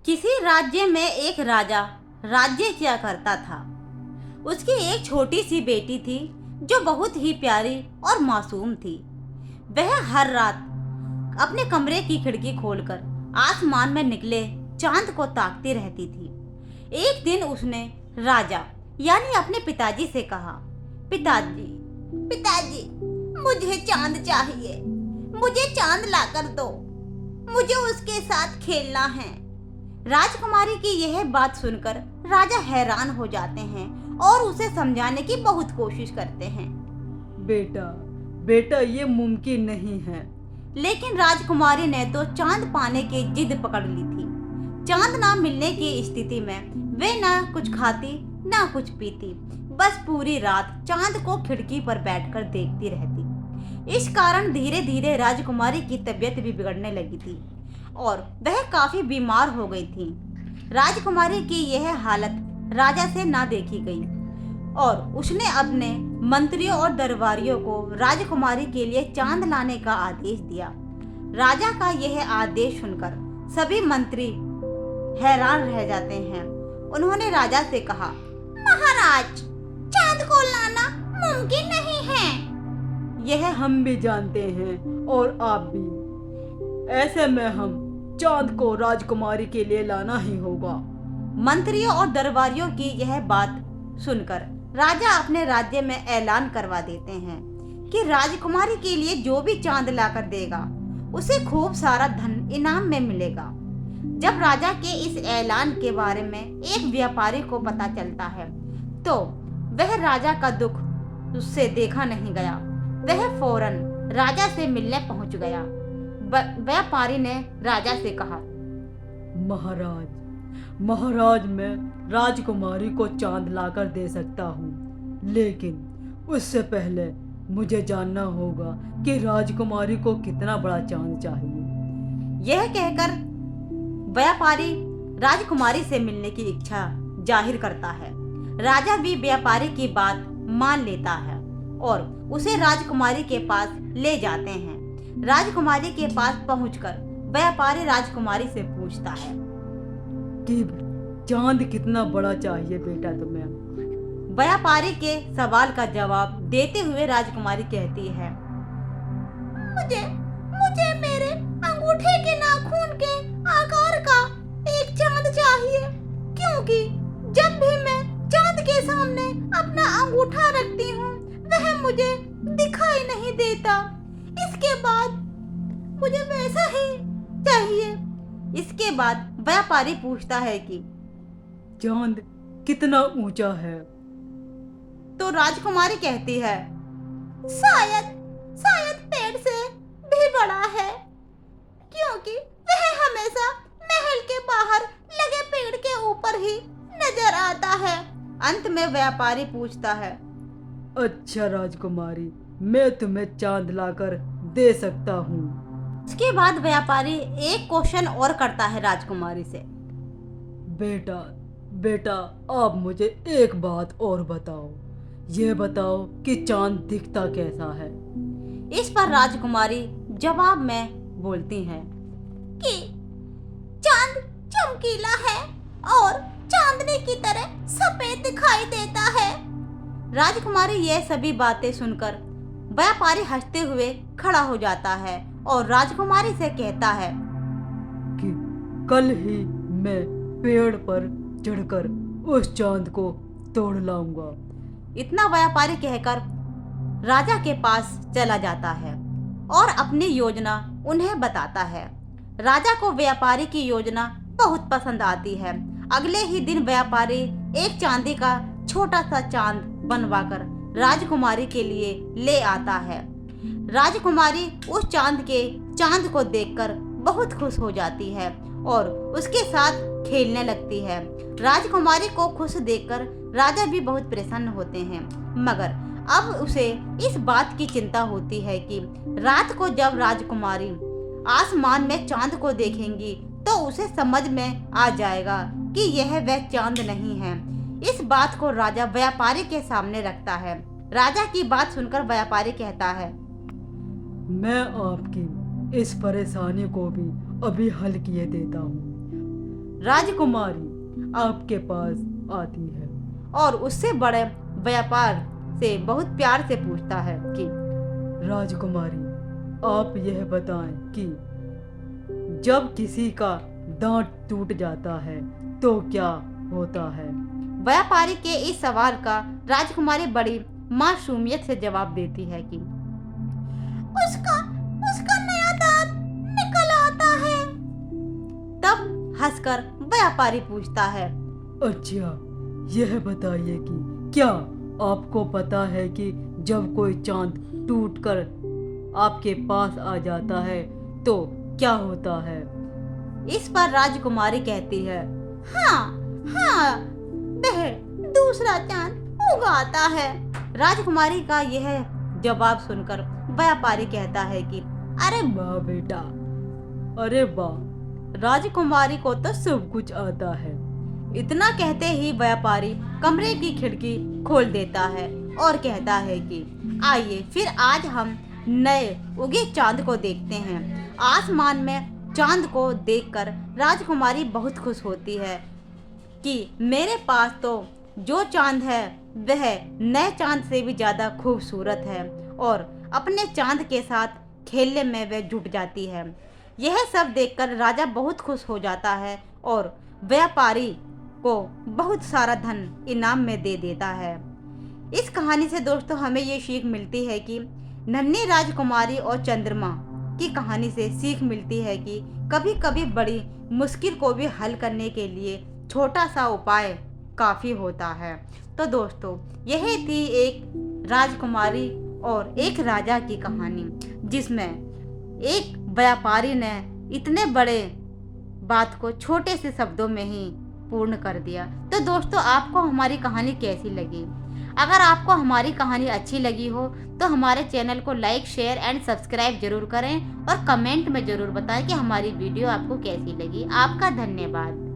किसी राज्य में एक राजा राज्य किया करता था। उसकी एक छोटी सी बेटी थी जो बहुत ही प्यारी और मासूम थी। वह हर रात अपने कमरे की खिड़की खोलकर आसमान में निकले चांद को ताकती रहती थी। एक दिन उसने राजा यानी अपने पिताजी से कहा, पिताजी पिताजी मुझे चांद चाहिए, मुझे चांद लाकर दो, मुझे उसके साथ खेलना है। राजकुमारी की यह बात सुनकर राजा हैरान हो जाते हैं और उसे समझाने की बहुत कोशिश करते हैं। बेटा बेटा ये मुमकिन नहीं है। लेकिन राजकुमारी ने तो चांद पाने की जिद पकड़ ली थी। चांद ना मिलने की स्थिति में वे ना कुछ खाती ना कुछ पीती, बस पूरी रात चांद को खिड़की पर बैठकर देखती रहती। इस कारण धीरे धीरे राजकुमारी की तबीयत भी बिगड़ने लगी थी और वह काफी बीमार हो गई थी। राजकुमारी की यह हालत राजा से ना देखी गई और उसने अपने मंत्रियों और दरबारियों को राजकुमारी के लिए चांद लाने का आदेश दिया। राजा का यह आदेश सुनकर सभी मंत्री हैरान रह जाते हैं। उन्होंने राजा से कहा, महाराज, चांद को लाना मुमकिन नहीं है। यह हम भी जानते हैं और आप भी। ऐसे में हम चांद को राजकुमारी के लिए लाना ही होगा। मंत्रियों और दरबारियों की यह बात सुनकर राजा अपने राज्य में ऐलान करवा देते हैं कि राजकुमारी के लिए जो भी चांद लाकर देगा उसे खूब सारा धन इनाम में मिलेगा। जब राजा के इस ऐलान के बारे में एक व्यापारी को पता चलता है तो वह राजा का दुख उससे देखा नहीं गया। वह फौरन राजा से मिलने पहुंच गया। व्यापारी ने राजा से कहा, महाराज मैं राजकुमारी को चांद लाकर दे सकता हूँ, लेकिन उससे पहले मुझे जानना होगा कि राजकुमारी को कितना बड़ा चांद चाहिए। यह कहकर व्यापारी राजकुमारी से मिलने की इच्छा जाहिर करता है। राजा भी व्यापारी की बात मान लेता है और उसे राजकुमारी के पास ले जाते हैं। राजकुमारी के पास पहुंचकर व्यापारी राजकुमारी से पूछता है कि चांद कितना बड़ा चाहिए बेटा तुम्हें। व्यापारी के सवाल का जवाब देते हुए राजकुमारी कहती है, मुझे मेरे अंगूठे के नाखून के आकार का एक चांद चाहिए, क्योंकि जब भी मैं चांद के सामने अपना अंगूठा रखती हूँ वह मुझे दिखाई नहीं देता। इसके बाद मुझे वैसा ही चाहिए। इसके बाद व्यापारी पूछता है कि चांद कितना ऊंचा है? तो राजकुमारी कहती है, शायद पेड़ से भी बड़ा है, क्योंकि वह हमेशा महल के बाहर लगे पेड़ के ऊपर ही नजर आता है। अंत में व्यापारी पूछता है, अच्छा राजकुमारी, मैं तुम्हें चांद लाकर दे सकता हूँ। उसके बाद व्यापारी एक क्वेश्चन और करता है राजकुमारी से, बेटा आप मुझे एक बात और बताओ। ये बताओ कि चांद दिखता कैसा है? इस पर राजकुमारी जवाब में बोलती हैं कि चांद चमकीला है और चांदनी की तरह सफेद दिखाई देता है। राजकुमारी यह सभी बातें सुनकर व्यापारी हंसते हुए खड़ा हो जाता है और राजकुमारी से कहता है कि कल ही मैं पेड़ पर चढ़कर उस चांद को तोड़ लाऊंगा। इतना व्यापारी कहकर राजा के पास चला जाता है और अपनी योजना उन्हें बताता है। राजा को व्यापारी की योजना बहुत पसंद आती है। अगले ही दिन व्यापारी एक चांदी का छोटा सा चांद बनवाकर राजकुमारी के लिए ले आता है। राजकुमारी उस चांद को देखकर बहुत खुश हो जाती है और उसके साथ खेलने लगती है। राजकुमारी को खुश देखकर राजा भी बहुत प्रसन्न होते हैं, मगर अब उसे इस बात की चिंता होती है कि रात को जब राजकुमारी आसमान में चांद को देखेंगी तो उसे समझ में आ जाएगा कि यह वह चांद नहीं है। इस बात को राजा व्यापारी के सामने रखता है। राजा की बात सुनकर व्यापारी कहता है, मैं आपकी इस परेशानी को भी अभी हल किए देता हूँ। राजकुमारी आपके पास आती है और उससे बड़े व्यापार से बहुत प्यार से पूछता है कि राजकुमारी आप यह बताएं कि जब किसी का दांत टूट जाता है तो क्या होता है। व्यापारी के इस सवाल का राजकुमारी बड़ी मासूमियत से जवाब देती है कि उसका उसका नया दांत निकल आता है। तब हंसकर व्यापारी पूछता है, अच्छा यह बताइए कि क्या आपको पता है कि जब कोई चांद टूटकर आपके पास आ जाता है तो क्या होता है। इस पर राजकुमारी कहती है, हाँ हाँ, वह दूसरा चांद उगाता है। राजकुमारी का यह जवाब सुनकर व्यापारी कहता है कि अरे वाह बेटा, अरे वाह, राजकुमारी को तो सब कुछ आता है। इतना कहते ही व्यापारी कमरे की खिड़की खोल देता है और कहता है कि आइए फिर आज हम नए उगे चांद को देखते हैं। आसमान में चांद को देखकर राजकुमारी बहुत खुश होती है कि मेरे पास तो जो चांद है वह नए चांद से भी ज़्यादा खूबसूरत है, और अपने चांद के साथ खेलने में वह जुट जाती है। यह सब देखकर राजा बहुत खुश हो जाता है और व्यापारी को बहुत सारा धन इनाम में दे देता है। इस कहानी से दोस्तों हमें ये सीख मिलती है कि नन्ही राजकुमारी और चंद्रमा की कहानी से सीख मिलती है कि कभी कभी बड़ी मुश्किल को भी हल करने के लिए छोटा सा उपाय काफ़ी होता है। तो दोस्तों यह थी एक राजकुमारी और एक राजा की कहानी, जिसमें एक व्यापारी ने इतने बड़े बात को छोटे से शब्दों में ही पूर्ण कर दिया। तो दोस्तों आपको हमारी कहानी कैसी लगी? अगर आपको हमारी कहानी अच्छी लगी हो तो हमारे चैनल को लाइक, शेयर एंड सब्सक्राइब जरूर करें और कमेंट में ज़रूर बताएं कि हमारी वीडियो आपको कैसी लगी। आपका धन्यवाद।